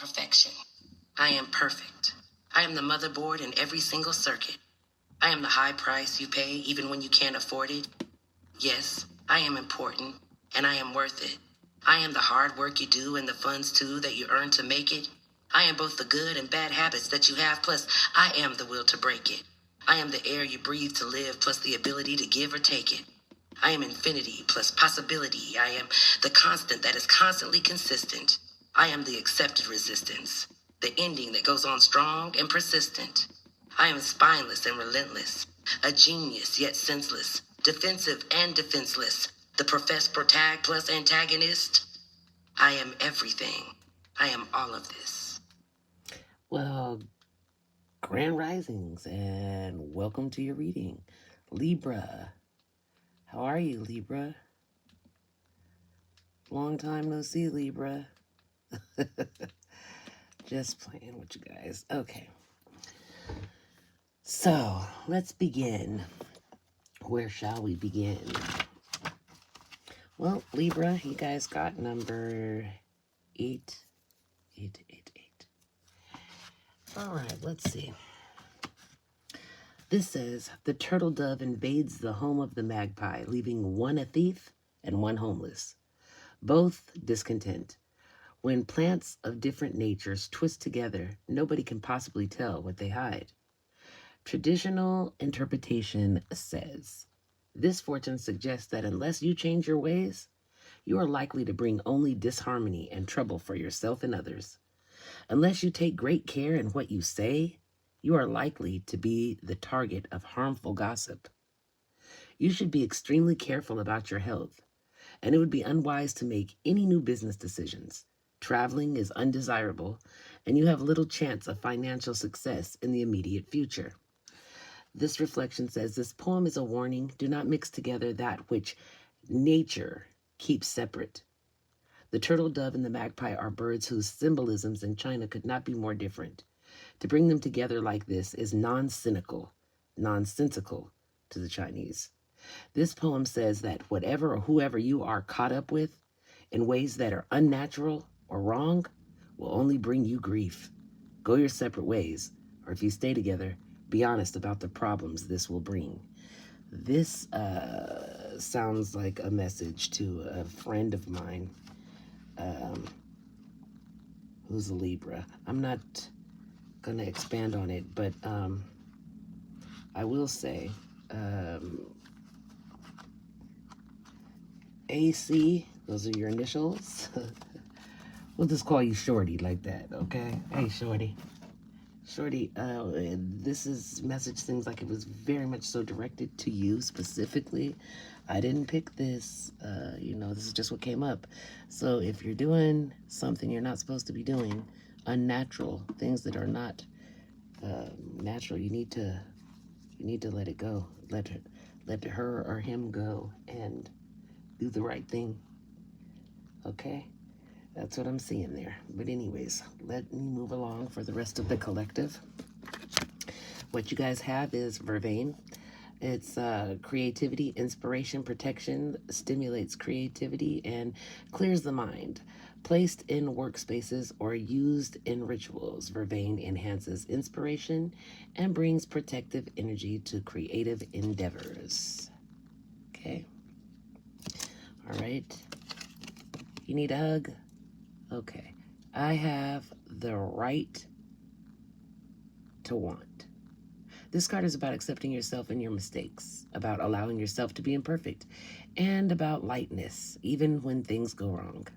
perfection. I am perfect. I am the motherboard in every single circuit. I am the high price you pay even when you can't afford it. Yes, I am important, and I am worth it. I am the hard work you do and the funds too that you earn to make it. I am both the good and bad habits that you have, plus I am the will to break it. I am the air you breathe to live, plus the ability to give or take it. I am infinity plus possibility. I am the constant that is constantly consistent. I am the accepted resistance, the ending that goes on strong and persistent. I am spineless and relentless, a genius yet senseless, defensive and defenseless, the professed protag plus antagonist. I am everything. I am all of this. Well, grand risings and welcome to your reading. Libra. How are you, Libra? Long time no see, Libra. Just playing with you guys. Okay. So, let's begin. Where shall we begin? Well, Libra, you guys got number 888. All right, let's see. This says, the turtle dove invades the home of the magpie, leaving one a thief and one homeless, both discontent. When plants of different natures twist together, nobody can possibly tell what they hide. Traditional interpretation says, this fortune suggests that unless you change your ways, you are likely to bring only disharmony and trouble for yourself and others. Unless you take great care in what you say, you are likely to be the target of harmful gossip. You should be extremely careful about your health, and it would be unwise to make any new business decisions. Traveling is undesirable, and you have little chance of financial success in the immediate future. This reflection says this poem is a warning. Do not mix together that which nature keeps separate. The turtle dove and the magpie are birds whose symbolisms in China could not be more different. To bring them together like this is nonsensical to the Chinese. This poem says that whatever or whoever you are caught up with in ways that are unnatural or wrong will only bring you grief. Go your separate ways, or if you stay together, be honest about the problems this will bring. This sounds like a message to a friend of mine who's a Libra. I'm not going to expand on it, but I will say AC, those are your initials. We'll just call you Shorty like that, okay? Hey, Shorty. Shorty, this is message seems like it was very much so directed to you specifically. I didn't pick this, this is just what came up. So if you're doing something you're not supposed to be doing, unnatural, things that are not natural, you need to let it go. Let her or him go and do the right thing. Okay? That's what I'm seeing there. But anyways, let me move along for the rest of the collective. What you guys have is vervain. It's creativity, inspiration, protection, stimulates creativity, and clears the mind. Placed in workspaces or used in rituals, vervain enhances inspiration and brings protective energy to creative endeavors. Okay. All right. You need a hug? Okay. I have the right to want. This card is about accepting yourself and your mistakes, about allowing yourself to be imperfect, and about lightness, even when things go wrong.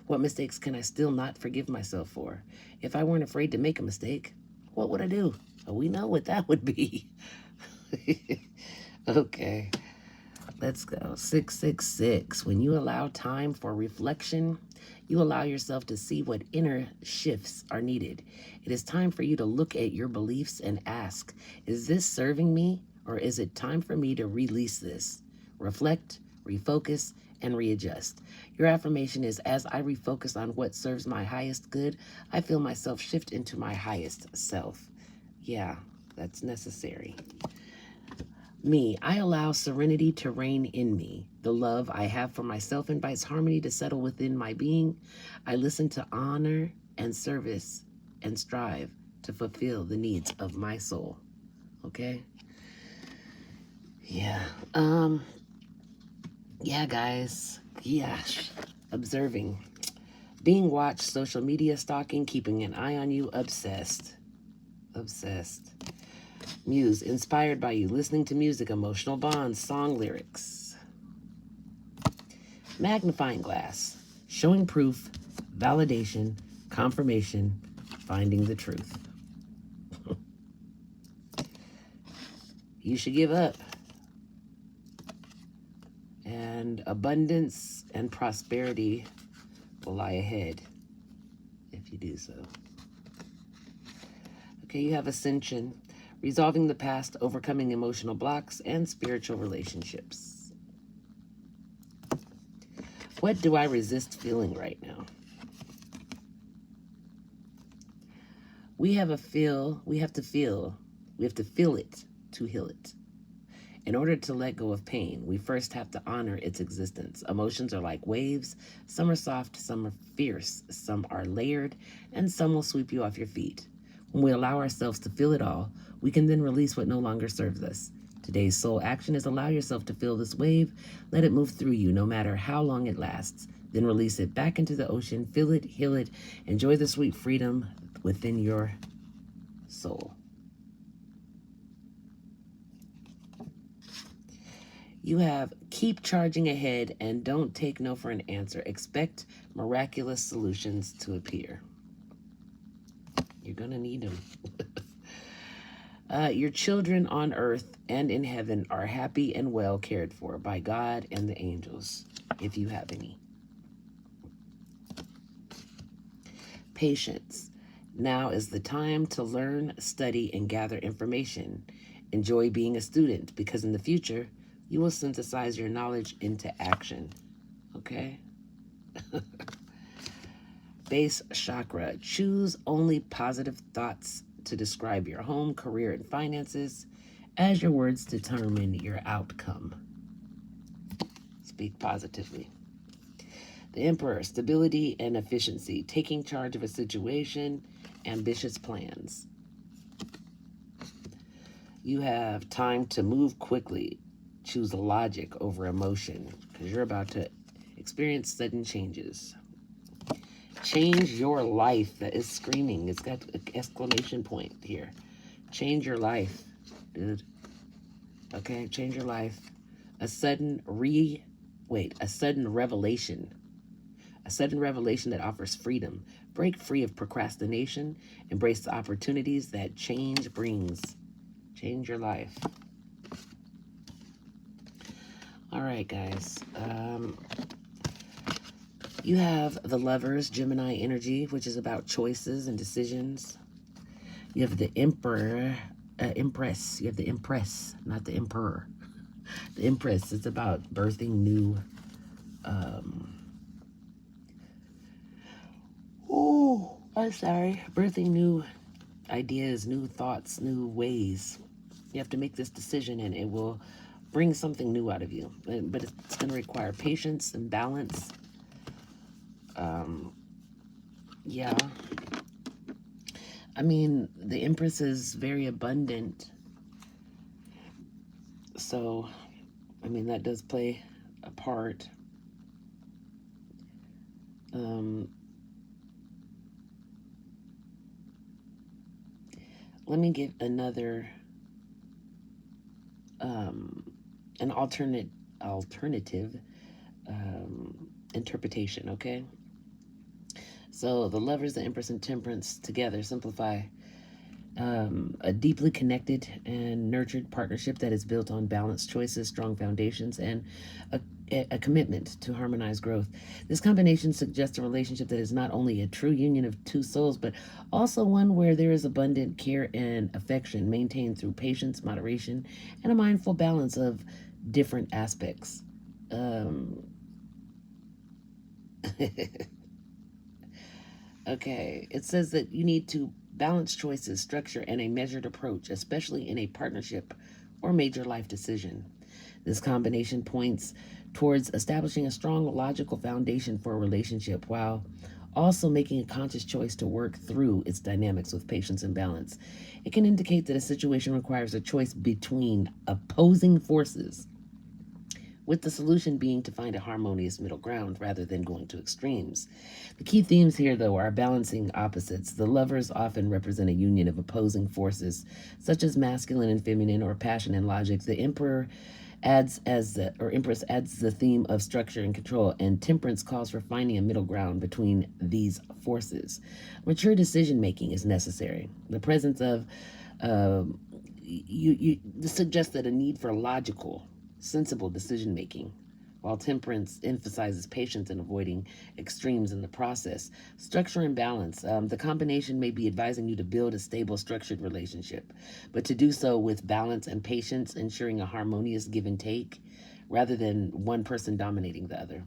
What mistakes can I still not forgive myself for? If I weren't afraid to make a mistake, what would I do? Oh, we know what that would be. Okay, let's go. 666. When you allow time for reflection, you allow yourself to see what inner shifts are needed. It is time for you to look at your beliefs and ask, is this serving me, or is it time for me to release this? Reflect, refocus, and readjust. Your affirmation is, as I refocus on what serves my highest good, I feel myself shift into my highest self. Yeah, that's necessary. Me, I allow serenity to reign in me. The love I have for myself invites harmony to settle within my being. I listen to honor and service and strive to fulfill the needs of my soul. Okay? Yeah. Yeah, guys. Gosh. Observing. Being watched, social media stalking, keeping an eye on you, obsessed. Obsessed. Muse, inspired by you, listening to music, emotional bonds, song lyrics. Magnifying glass, showing proof, validation, confirmation, finding the truth. You should give up. And abundance and prosperity will lie ahead if you do so. Okay, you have ascension, resolving the past, overcoming emotional blocks, and spiritual relationships. What do I resist feeling right now? We have to feel it to heal it. In order to let go of pain, we first have to honor its existence. Emotions are like waves. Some are soft, some are fierce, some are layered, and some will sweep you off your feet. When we allow ourselves to feel it all, we can then release what no longer serves us. Today's soul action is allow yourself to feel this wave. Let it move through you no matter how long it lasts. Then release it back into the ocean. Feel it, heal it. Enjoy the sweet freedom within your soul. You have keep charging ahead and don't take no for an answer. Expect miraculous solutions to appear. You're going to need them. Your children on earth and in heaven are happy and well cared for by God and the angels, if you have any. Patience. Now is the time to learn, study, and gather information. Enjoy being a student because in the future, you will synthesize your knowledge into action. Okay? Base chakra. Choose only positive thoughts to describe your home, career, and finances as your words determine your outcome. Speak positively. The Emperor. Stability and efficiency. Taking charge of a situation. Ambitious plans. You have time to move quickly. Choose logic over emotion because you're about to experience sudden changes. Change your life. That is screaming. It's got an exclamation point here. Change your life, dude. Okay, change your life. A sudden revelation. A sudden revelation that offers freedom. Break free of procrastination. Embrace the opportunities that change brings. Change your life. All right, guys. You have the Lovers, Gemini energy, which is about choices and decisions. You have the Empress. You have the Empress, not the Emperor. The Empress. It's about birthing new. Birthing new ideas, new thoughts, new ways. You have to make this decision, and it will bring something new out of you. But it's going to require patience and balance. Yeah. I mean, the Empress is very abundant. So, I mean, that does play a part. Let me give another, an alternative interpretation, okay? So the Lovers, the Empress, and Temperance together simplify a deeply connected and nurtured partnership that is built on balanced choices, strong foundations, and a commitment to harmonized growth. This combination suggests a relationship that is not only a true union of two souls, but also one where there is abundant care and affection maintained through patience, moderation, and a mindful balance of different aspects. Okay, it says that you need to balance choices, structure, and a measured approach, especially in a partnership or major life decision. This combination points towards establishing a strong logical foundation for a relationship while Also, making a conscious choice to work through its dynamics with patience and balance. It can indicate that a situation requires a choice between opposing forces, with the solution being to find a harmonious middle ground rather than going to extremes. The key themes here, though, are balancing opposites. The lovers often represent a union of opposing forces, such as masculine and feminine, or passion and logic. The emperor empress adds the theme of structure and control, and temperance calls for finding a middle ground between these forces. Mature decision making is necessary. The presence of uh, this suggests that a need for logical, sensible decision making, while temperance emphasizes patience and avoiding extremes in the process. Structure and balance. The combination may be advising you to build a stable, structured relationship, but to do so with balance and patience, ensuring a harmonious give and take rather than one person dominating the other.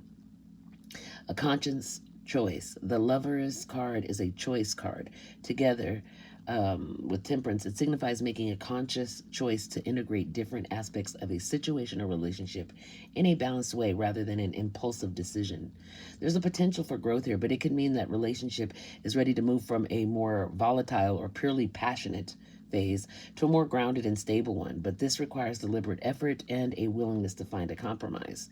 A conscious choice. The lover's card is a choice card. Together with temperance, it signifies making a conscious choice to integrate different aspects of a situation or relationship in a balanced way rather than an impulsive decision. There's a potential for growth here, but it could mean that relationship is ready to move from a more volatile or purely passionate phase to a more grounded and stable one. But this requires deliberate effort and a willingness to find a compromise.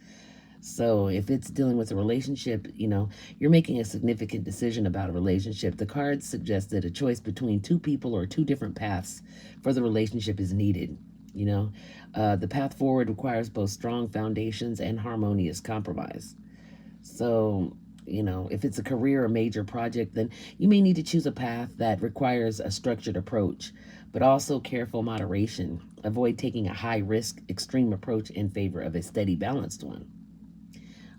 So if it's dealing with a relationship, you're making a significant decision about a relationship. The cards suggest that a choice between two people or two different paths for the relationship is needed. The path forward requires both strong foundations and harmonious compromise. So, if it's a career or major project, then you may need to choose a path that requires a structured approach, but also careful moderation. Avoid taking a high risk, extreme approach in favor of a steady, balanced one.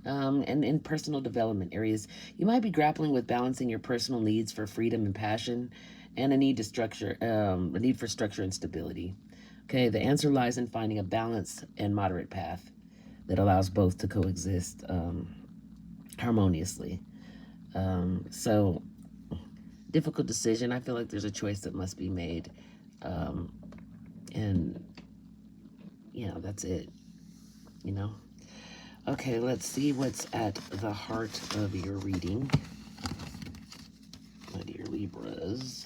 And in personal development areas, you might be grappling with balancing your personal needs for freedom and passion, and a need for structure and stability. Okay, the answer lies in finding a balanced and moderate path that allows both to coexist harmoniously. So, difficult decision. I feel like there's a choice that must be made, um, and that's it. You know. Okay, let's see what's at the heart of your reading, my dear Libras.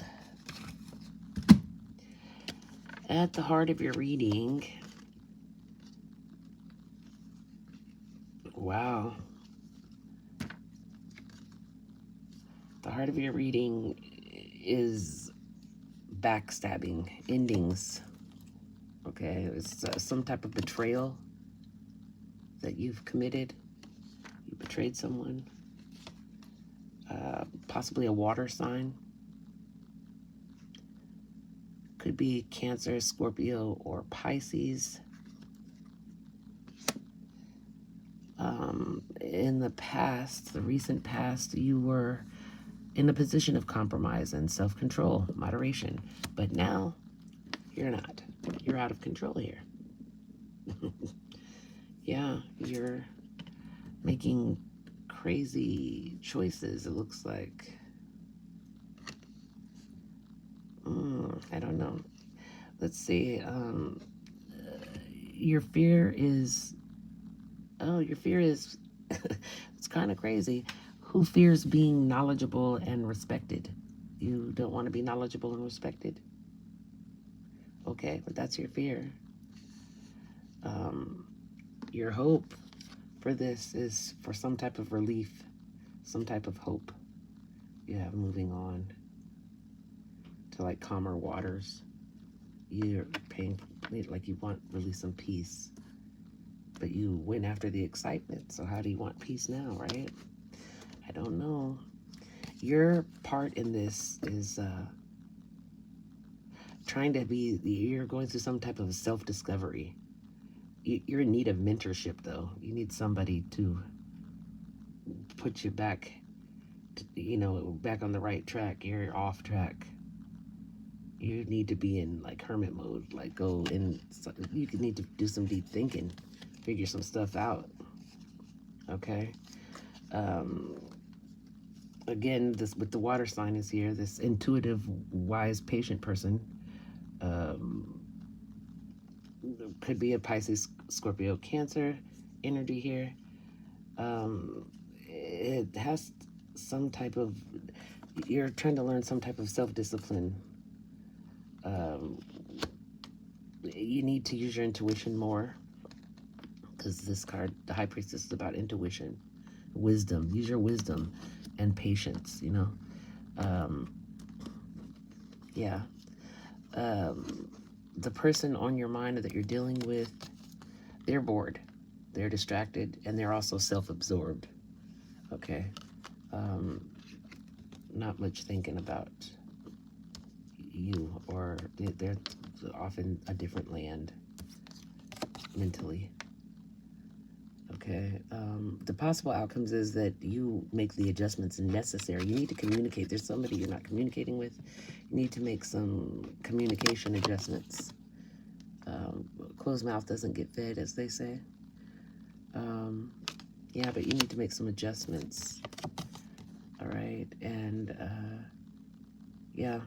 At the heart of your reading, wow. The heart of your reading is backstabbing, endings. Okay, it's some type of betrayal that you've committed. You betrayed someone. Possibly a water sign. Could be Cancer, Scorpio, or Pisces. In the past, the recent past, you were in a position of compromise and self-control, moderation. But now, you're not. You're out of control here. Yeah, you're making crazy choices, it looks like. I don't know. Let's see. Your fear is... Oh, your fear is... it's kind of crazy. Who fears being knowledgeable and respected? You don't want to be knowledgeable and respected? Okay, but that's your fear. Your hope for this is for some type of relief, some type of hope. Yeah, moving on to like calmer waters. You're paying, like you want really some peace, but you went after the excitement. So how do you want peace now, right? I don't know. Your part in this is you're going through some type of self-discovery. You're in need of mentorship, though. You need somebody to put you back, back on the right track. You're off track. You need to be in like hermit mode, like go in. You need to do some deep thinking, figure some stuff out. Okay. Again, this with the water sign is here. This intuitive, wise, patient person. Could be a Pisces, Scorpio, Cancer energy here. It has some type of, you're trying to learn some type of self-discipline. You need to use your intuition more, because this card, the High Priestess, is about intuition, wisdom. Use your wisdom and patience, you know. Yeah. The person on your mind that you're dealing with, they're bored, they're distracted, and they're also self-absorbed. Okay. Not much thinking about you, or they're off in a different land mentally. Okay. The possible outcomes is that you make the adjustments necessary. You need to communicate. There's somebody you're not communicating with. You need to make some communication adjustments. Closed mouth doesn't get fed, as they say. Yeah, but you need to make some adjustments. All right. And yeah,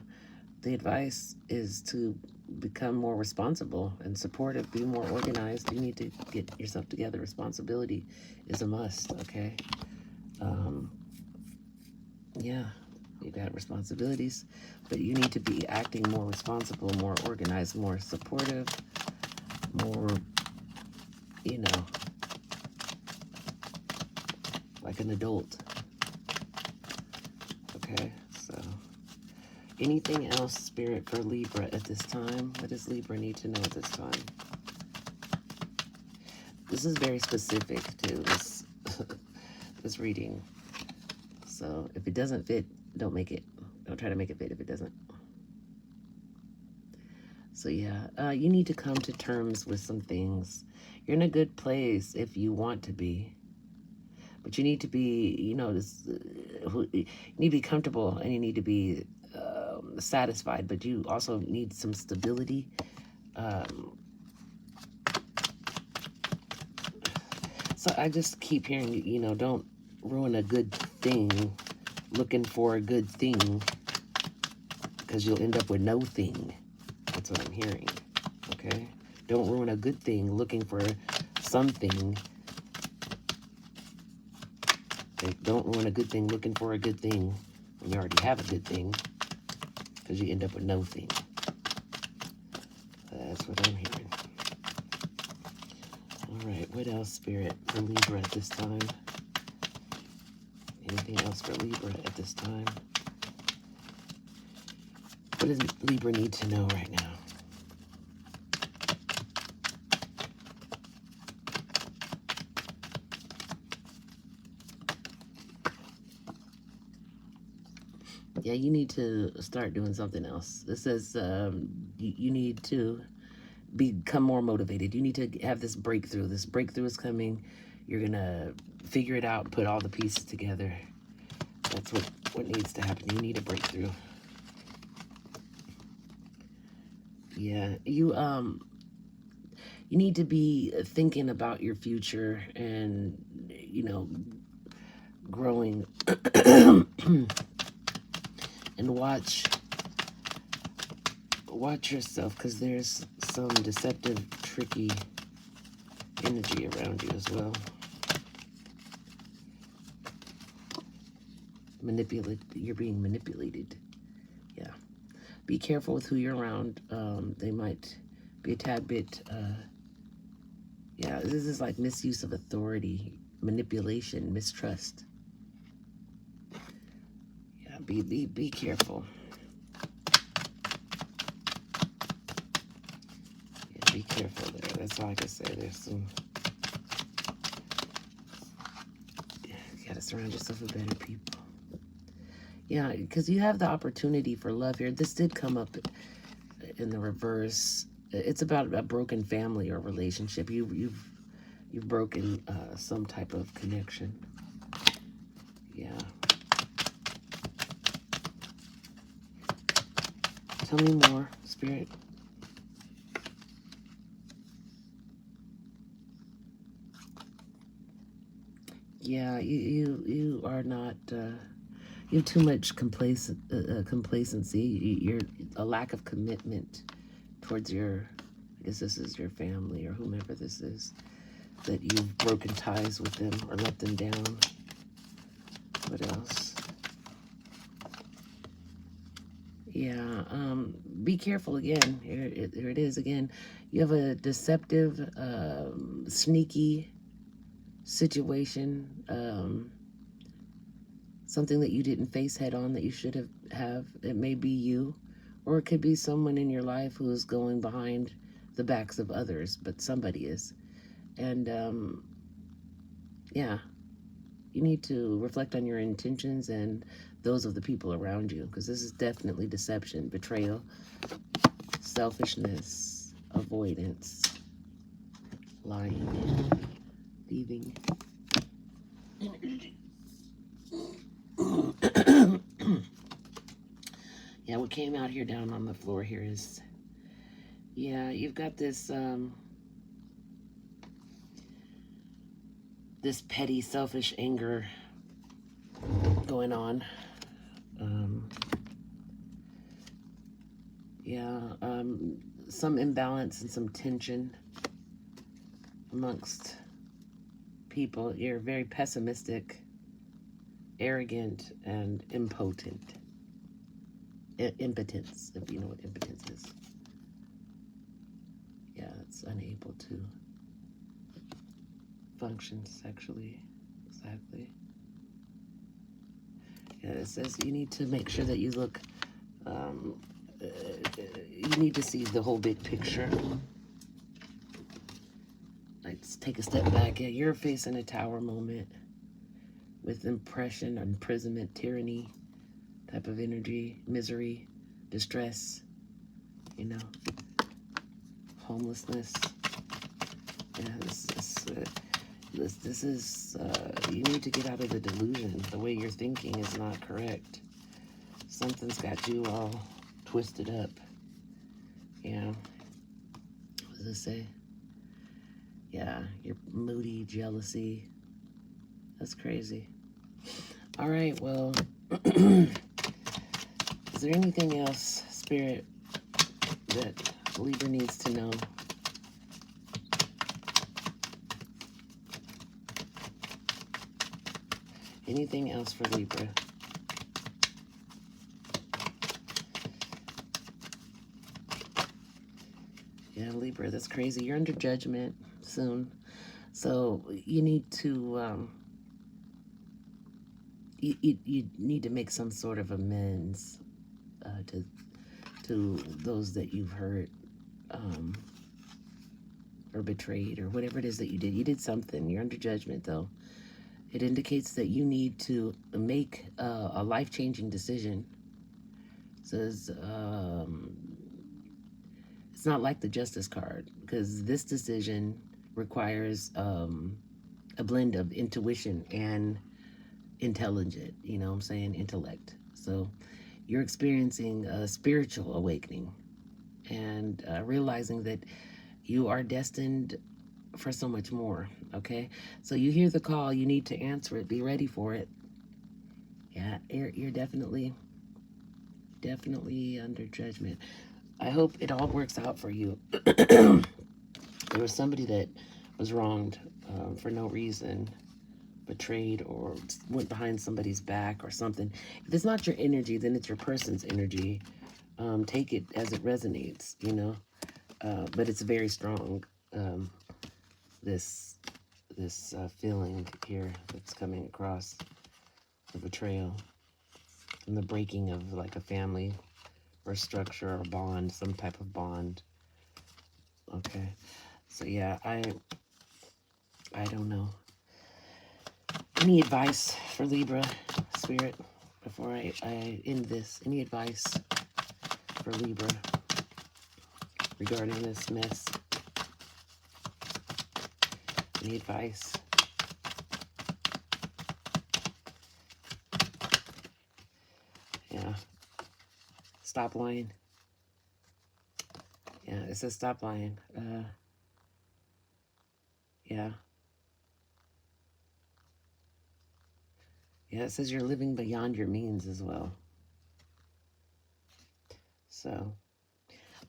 the advice is to become more responsible and supportive, be more organized. You need to get yourself together. Responsibility is a must, okay? Yeah, you got responsibilities, but you need to be acting more responsible, more organized, more supportive, more, you know, like an adult. Okay, so anything else, Spirit, for Libra at this time? What does Libra need to know at this time? This is very specific to this, this reading. So if it doesn't fit, don't make it. Don't try to make it fit if it doesn't. So yeah, you need to come to terms with some things. You're in a good place if you want to be. But you need to be, you know, you need to be comfortable, and you need to be satisfied. But you also need some stability. So I just keep hearing, you know, don't ruin a good thing looking for a good thing, because you'll end up with no thing. That's what I'm hearing. Okay? Don't ruin a good thing looking for something. Don't ruin a good thing looking for a good thing when you already have a good thing, because you end up with no thing. That's what I'm hearing. All right, what else, Spirit, for Libra at this time? Anything else for Libra at this time? What does Libra need to know right now? Yeah, you need to start doing something else. This says you need to become more motivated. You need to have this breakthrough. This breakthrough is coming. You're going to figure it out, put all the pieces together. That's what needs to happen. You need a breakthrough. Yeah, you need to be thinking about your future and, you know, growing and watch yourself, because there's some deceptive, tricky energy around you as well. You're being manipulated. Yeah. Be careful with who you're around. They might be a tad bit, yeah, this is like misuse of authority, manipulation, mistrust. Yeah, be careful. Yeah, be careful there. That's all I can say. There's some, you gotta surround yourself with better people. Yeah, because you have the opportunity for love here. This did come up in the reverse. It's about a broken family or relationship. You've broken some type of connection. Yeah. Tell me more, Spirit. Yeah, you are not. You have too much complacency. You're a lack of commitment towards your. I guess this is your family or whomever this is. That you've broken ties with them or let them down. What else? Yeah, be careful again. Here it is again. You have a deceptive, sneaky situation, something that you didn't face head on that you should have. It may be you, or it could be someone in your life who's going behind the backs of others, but somebody is. And yeah, you need to reflect on your intentions and those of the people around you, because this is definitely deception, betrayal, selfishness, avoidance, lying, thieving. Yeah, what came out here down on the floor here is, yeah, you've got this petty, selfish anger going on. Um, yeah, some imbalance and some tension amongst people. You're very pessimistic, arrogant, and impotent. Impotence, if you know what impotence is. Yeah, it's unable to function sexually. Exactly. Yeah, it says you need to make sure that you look, um, you need to see the whole big picture. Let's take a step back. Yeah, you're facing a tower moment with impression, imprisonment, tyranny type of energy, misery, distress, you know, homelessness. Yeah, this is, you need to get out of the delusion. The way you're thinking is not correct. Something's got you all twisted up. Yeah. What does it say? Yeah, you're moody, jealousy. That's crazy. All right, well, is there anything else, Spirit, that Libra needs to know? Anything else for Libra? Yeah, Libra, that's crazy. You're under judgment soon. So you need to, you need to make some sort of amends to those that you've hurt, or betrayed, or whatever it is that you did. You did something. You're under judgment, though. It indicates that you need to make a life-changing decision. It says it's not like the Justice card, because this decision requires a blend of intuition and intelligent, you know what I'm saying, intellect. So you're experiencing a spiritual awakening and realizing that you are destined for so much more, okay? So you hear the call, you need to answer it, be ready for it. Yeah, you're definitely under judgment. I hope it all works out for you. There was somebody that was wronged for no reason, betrayed, or went behind somebody's back or something. If it's not your energy, then it's your person's energy. Take it as it resonates, you know. But it's very strong. This feeling here that's coming across, the betrayal and the breaking of like a family or structure or bond, some type of bond. Okay, so yeah, I don't know. Any advice for Libra, Spirit, before I end this? Any advice for Libra regarding this mess? Any advice? Yeah. Stop lying. Yeah, it says stop lying. Yeah. Yeah, it says you're living beyond your means as well. So,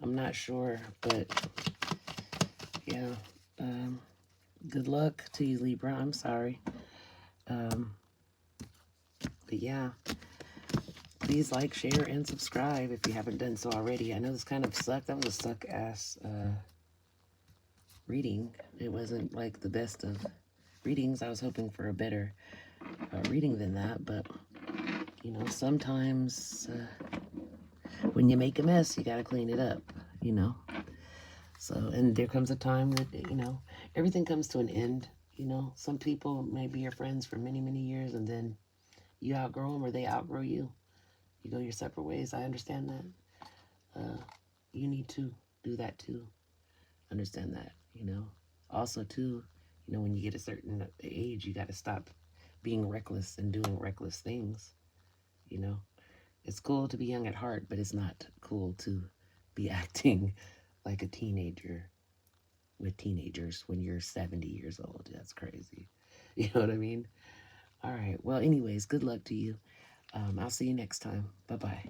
I'm not sure, but yeah. Good luck to you, Libra. I'm sorry. But yeah, please like, share, and subscribe if you haven't done so already. I know this kind of sucked. That was a suck-ass reading. It wasn't like the best of readings. I was hoping for a better reading than that, but you know, sometimes when you make a mess, you gotta clean it up, you know. So, and there comes a time that, you know, everything comes to an end. You know, some people may be your friends for many, many years, and then you outgrow them or they outgrow you. You go your separate ways. I understand that. You need to do that too. Understand that, you know. Also, too, you know, when you get a certain age, you got to stop being reckless and doing reckless things, you know. It's cool to be young at heart, but it's not cool to be acting like a teenager with teenagers when you're 70 years old. That's crazy. You know what I mean? All right. Well, anyways, good luck to you. I'll see you next time. Bye bye.